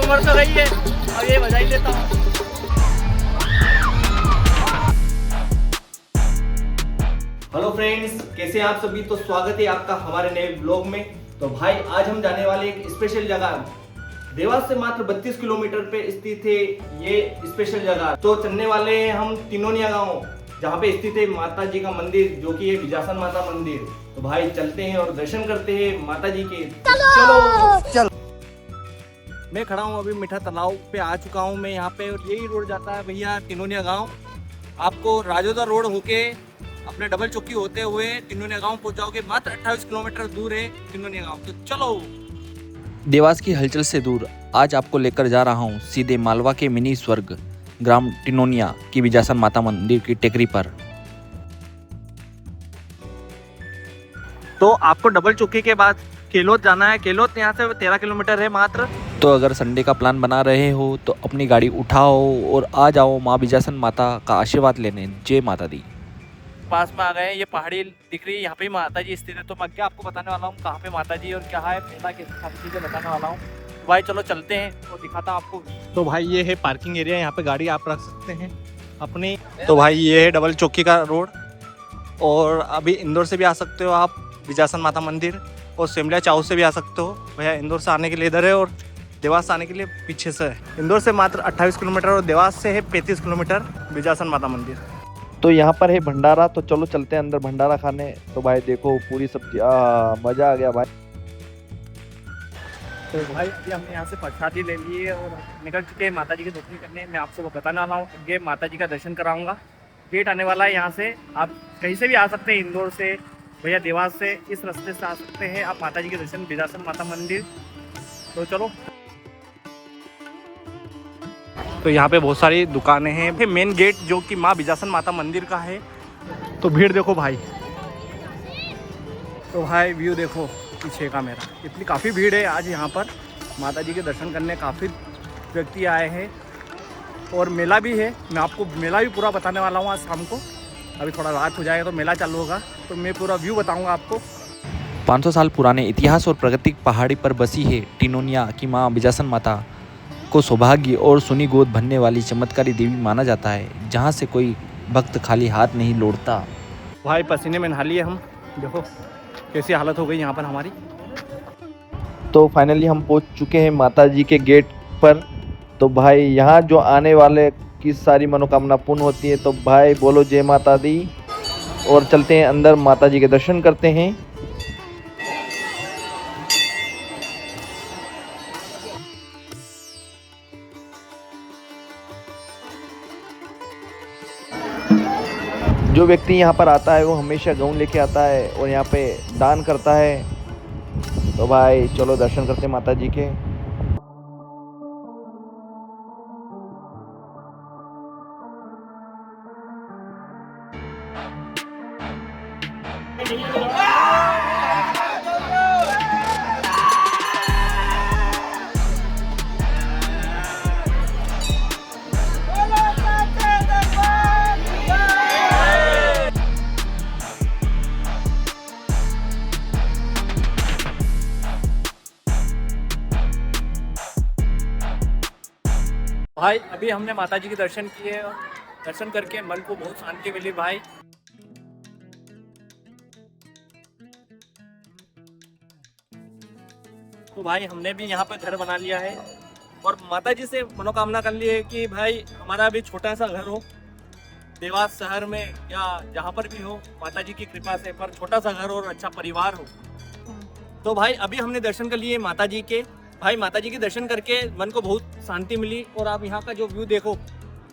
मर तो गई है, अब ये बजा ही लेता हूँ। हेलो फ्रेंड्स, कैसे हैं आप सभी। तो स्वागत है आपका हमारे नए ब्लॉग में। तो भाई आज हम जाने वाले एक स्पेशल जगह, देवास से मात्र 32 किलोमीटर पे स्थित है ये स्पेशल जगह। तो चलने वाले हैं हम टिनोनिया गांव, जहाँ पे स्थित है माता जी का मंदिर, जो कि है विजासन माता मंदिर। तो भाई चलते हैं और दर्शन करते हैं माता जी के। चलो। मैं खड़ा हूँ अभी मीठा तालाब पे आ चुका हूँ मैं यहाँ पे, और यही रोड जाता है भैया टिनोनिया गांव। आपको राजोदा रोड होके अपने डबल चौकी होते हुए टिनोनिया गांव पहुंचाओगे। मात्र 28 किलोमीटर दूर है टिनोनिया गांव। तो चलो। देवास की हलचल से दूर आज आपको लेकर जा रहा हूँ सीधे मालवा के मिनी स्वर्ग ग्राम टिनोनिया की विजासन माता मंदिर की टेकरी पर। तो आपको डबल चौकी के बाद केलोत जाना है। केलोत यहाँ से 13 किलोमीटर है मात्र। तो अगर संडे का प्लान बना रहे हो तो अपनी गाड़ी उठाओ और आ जाओ माँ विजासन माता का आशीर्वाद लेने। जय माता दी। पास में आ गए। ये पहाड़ी दिख रही है, यहाँ पे माता जी स्थित है। तो मैं क्या आपको बताने वाला हूँ कहाँ पे माता जी और क्या है मेला, किस चीज़ें बताने वाला हूँ। भाई चलो चलते हैं और दिखाता हूँ आपको। तो भाई ये है पार्किंग एरिया, यहाँ पे गाड़ी आप रख सकते हैं अपनी। तो भाई ये है डबल चौकी का रोड, और अभी इंदौर से भी आ सकते हो आप विजासन माता मंदिर, और शिमला चाऊ से भी आ सकते हो भैया। इंदौर से आने के लिए इधर है, और देवास से आने के लिए पीछे से है। इंदौर से मात्र 28 किलोमीटर और देवास से है 35 किलोमीटर विजासन माता मंदिर। तो यहाँ पर है भंडारा, तो चलो चलते हैं अंदर भंडारा खाने। तो भाई देखो पूरी सब्जी, मजा आ गया भाई। तो भाई अभी हमने यहाँ से प्रसादी ले ली है और निकल चुके हैं माता जी के दर्शन करने। मैं आपसे वो बताने वाला हूँ, ये माता जी का दर्शन कराऊंगा। गेट आने वाला है यहाँ से, आप कहीं से भी आ सकते हैं, इंदौर से भैया, देवास से, इस रास्ते से आ सकते हैं आप माता जी के दर्शन विजासन माता मंदिर। तो चलो। तो यहाँ पे बहुत सारी दुकानें हैं। मेन गेट जो कि माँ विजासन माता मंदिर का है। तो भीड़ देखो भाई, तो भाई व्यू देखो पीछे का मेरा। इतनी काफ़ी भीड़ है आज यहाँ पर माता जी के दर्शन करने। काफ़ी व्यक्ति आए हैं और मेला भी है। मैं आपको मेला भी पूरा बताने वाला हूँ आज शाम को। अभी थोड़ा रात हो जाएगा तो मेला चालू होगा, तो मैं पूरा व्यू बताऊँगा आपको। 500 साल पुराने इतिहास और प्राकृतिक पहाड़ी पर बसी है टिनोनिया की माँ विजासन माता को सौभाग्य और सुनी गोद भरने वाली चमत्कारी देवी माना जाता है, जहाँ से कोई भक्त खाली हाथ नहीं लौटता। भाई पसीने में नहा लिए हम, देखो कैसी हालत हो गई यहाँ पर हमारी। तो फाइनली हम पहुँच चुके हैं माता जी के गेट पर। तो भाई यहाँ जो आने वाले की सारी मनोकामना पूर्ण होती है। तो भाई बोलो जय माता दी, और चलते हैं अंदर माता जी के दर्शन करते हैं। जो व्यक्ति यहाँ पर आता है वो हमेशा गऊँ लेके आता है और यहाँ पे दान करता है। तो भाई चलो दर्शन करते हैं माता जी के। भाई अभी हमने माता जी के दर्शन किए और दर्शन करके मन को बहुत शांति मिली भाई। तो भाई हमने भी यहाँ पर घर बना लिया है और माता जी से मनोकामना कर ली है कि भाई हमारा भी छोटा सा घर हो देवास शहर में, या जहाँ पर भी हो माता जी की कृपा से, पर छोटा सा घर और अच्छा परिवार हो। तो भाई अभी हमने दर्शन कर लिए माता जी के। भाई माता जी के दर्शन करके मन को बहुत शांति मिली। और आप यहाँ का जो व्यू देखो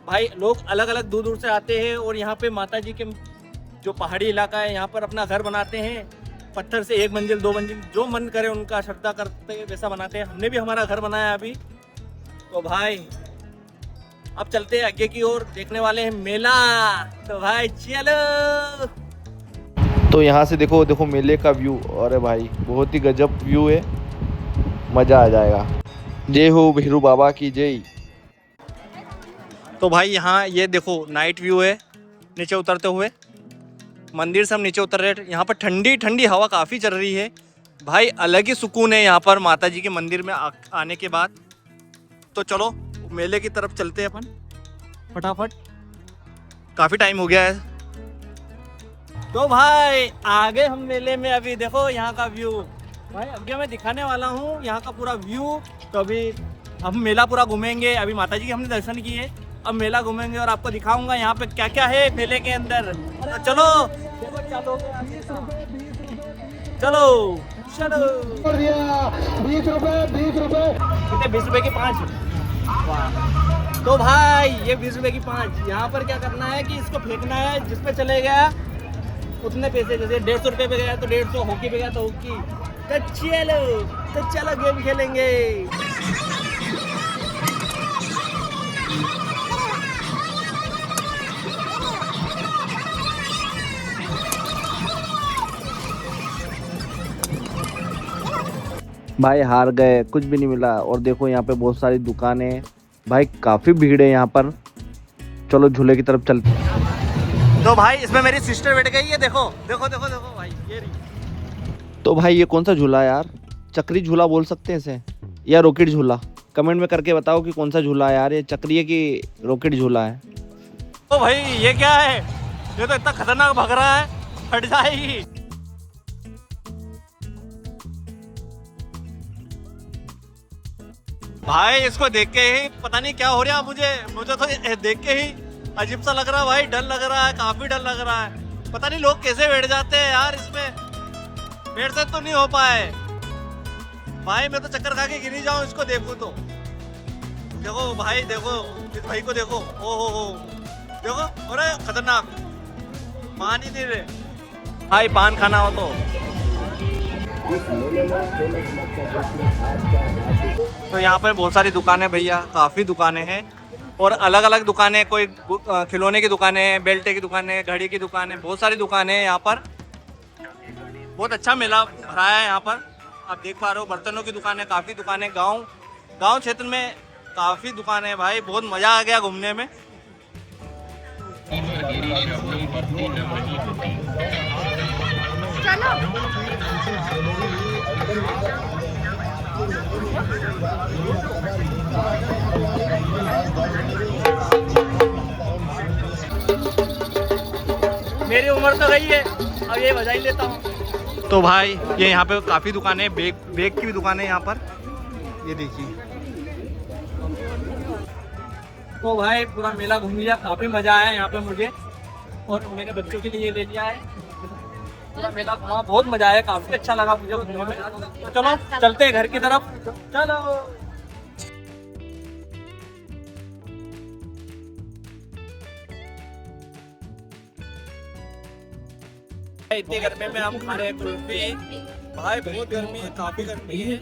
भाई, लोग अलग अलग दूर दूर से आते हैं और यहाँ पे माता जी के जो पहाड़ी इलाका है यहाँ पर अपना घर बनाते हैं। पत्थर से 1 मंजिल 2 मंजिल जो मन करे उनका श्रद्धा करते हैं वैसा बनाते हैं। हमने भी हमारा घर बनाया अभी। तो भाई अब चलते हैं आगे की ओर, देखने वाले हैं मेला। तो भाई चलो। तो यहाँ से देखो देखो मेले का व्यू। अरे भाई बहुत ही गजब व्यू है, मज़ा आ जाएगा। जय हो भैरू बाबा की जय। तो भाई यहाँ ये देखो नाइट व्यू है, नीचे उतरते हुए मंदिर से हम नीचे उतर रहे हैं। यहाँ पर ठंडी ठंडी हवा काफ़ी चल रही है भाई, अलग ही सुकून है यहाँ पर माता जी के मंदिर में आने के बाद। तो चलो मेले की तरफ चलते हैं अपन फटाफट, काफ़ी टाइम हो गया है। तो भाई आगे हम मेले में, अभी देखो यहाँ का व्यू भाई, आगे मैं दिखाने वाला हूँ यहाँ का पूरा व्यू। तो अभी हम मेला पूरा घूमेंगे, अभी माता जी के हमने दर्शन किए, अब मेला घूमेंगे और आपको दिखाऊंगा यहाँ पे क्या क्या है मेले के अंदर। तो चलो चलो चलो। 20 रुपए की 5। तो भाई ये 20 रुपए की 5, यहाँ पर क्या करना है कि इसको फेंकना है, जिस पे चले गया उतने पैसे, जैसे 150 रुपए पे गया तो 150, हॉकी पे गया तो हॉकी। तो चलो गेम खेलेंगे। भाई हार गए, कुछ भी नहीं मिला। और देखो यहाँ पे बहुत सारी दुकानें हैं भाई, काफ़ी भीड़ है यहाँ पर। चलो झूले की तरफ चलते। तो भाई इसमें मेरी सिस्टर बैठ गई है, देखो देखो देखो देखो भाई, ये रही। तो भाई ये कौन सा झूला है यार? चक्री झूला बोल सकते हैं इसे या रॉकेट झूला? कमेंट में करके बताओ कि कौन सा झूला है यार, ये चक्री है कि रॉकेट झूला है। तो भाई ये क्या है? ये तो इतना खतरनाक भाग रहा है, फट जाएगी। भाई इसको देख के ही पता नहीं क्या हो रहा, मुझे तो देख के ही अजीब सा लग रहा है भाई, डर लग रहा है, काफी डर लग रहा है। पता नहीं लोग कैसे बैठ जाते हैं यार इसमें, मेरे से तो नहीं हो पाए भाई, मैं तो चक्कर खा के गिर ही जाऊं इसको देखूं तो। देखो भाई, देखो इस भाई को देखो, ओ हो देखो, अरे खतरनाक, मान ही नहीं रहे भाई, पान खाना हो तो यहाँ पर बहुत सारी दुकानें भैया, काफ़ी दुकानें हैं और अलग अलग दुकानें, कोई खिलौने की दुकानें, बेल्टे की दुकानें, घड़ी की दुकानें, बहुत सारी दुकानें हैं यहाँ पर। बहुत अच्छा मेला भरा है यहाँ पर, आप देख पा रहे हो। बर्तनों की दुकानें, काफ़ी दुकानें, गांव क्षेत्र में काफ़ी दुकानें हैं भाई, बहुत मज़ा आ गया घूमने में। मेरी उम्र तो गई है, अब ये बजा ही लेता हूँ। तो भाई ये यहाँ पे काफ़ी दुकानें, बेग की भी दुकानें यहाँ पर, ये देखिए। तो भाई पूरा मेला घूम लिया, काफ़ी मज़ा आया यहाँ पे मुझे और मेरे बच्चों के लिए ये ले लिया है। पूरा मेला घूमा, बहुत मज़ा आया, काफ़ी अच्छा लगा मुझे घूमने में। तो चलो चलते हैं घर की तरफ, चलो। इतनी गर्मी में हम खा रहे हैं कुल्फी भाई, बहुत गर्मी है, काफी गर्मी है।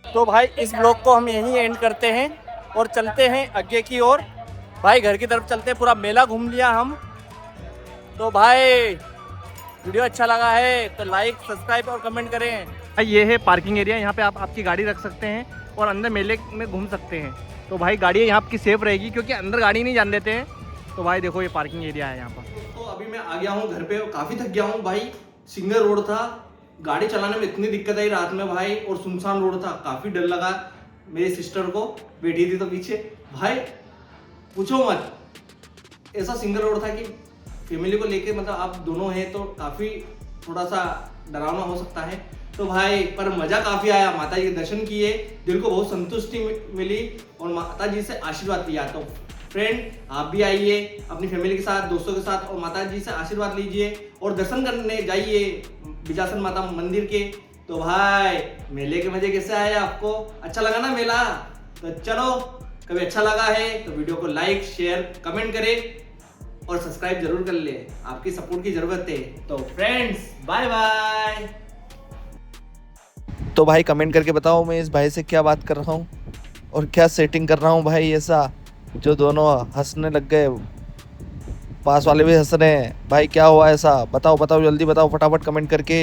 तो भाई इस ब्लॉग को हम यहीं एंड करते हैं और चलते हैं आगे की ओर। भाई घर की तरफ चलते हैं, पूरा मेला घूम लिया हम। तो भाई वीडियो अच्छा लगा है तो लाइक, सब्सक्राइब और कमेंट करें। ये है पार्किंग एरिया, यहाँ पे आप आपकी गाड़ी रख सकते हैं और अंदर मेले में घूम सकते हैं। तो भाई गाड़ी यहाँ आपकी सेफ रहेगी, क्योंकि अंदर गाड़ी नहीं जाने देते हैं। तो भाई देखो ये पार्किंग एरिया है यहाँ पर। तो अभी मैं आ गया हूँ घर पे, काफ़ी थक गया हूँ भाई। सिंगल रोड था, गाड़ी चलाने में इतनी दिक्कत आई रात में भाई, और सुनसान रोड था, काफ़ी डर लगा। मेरी सिस्टर को बैठी थी तो पीछे, भाई पूछो मत, ऐसा सिंगल रोड था कि फैमिली को लेके, मतलब आप दोनों हैं तो काफ़ी थोड़ा सा डरावना हो सकता है। तो भाई पर मज़ा काफ़ी आया, माता जी के दर्शन किए, दिल को बहुत संतुष्टि मिली और माता जी से आशीर्वाद लिया। तो फ्रेंड आप भी आइए अपनी फैमिली के साथ, दोस्तों के साथ, और माता जी से आशीर्वाद लीजिए और दर्शन करने जाइए बिजासन माता मंदिर के। तो भाई मेले के मजे कैसे आए आपको? अच्छा लगा ना मेला? तो चलो, कभी अच्छा लगा है तो वीडियो को लाइक, शेयर, कमेंट करें और सब्सक्राइब जरूर कर ले, आपकी सपोर्ट की जरूरत है। तो फ्रेंड्स बाय बाय। तो भाई कमेंट करके बताओ मैं इस भाई से क्या बात कर रहा हूँ और क्या सेटिंग कर रहा हूँ भाई, ऐसा जो दोनों हंसने लग गए, पास वाले भी हंस रहे हैं भाई, क्या हुआ ऐसा? बताओ बताओ, जल्दी बताओ फटाफट कमेंट करके।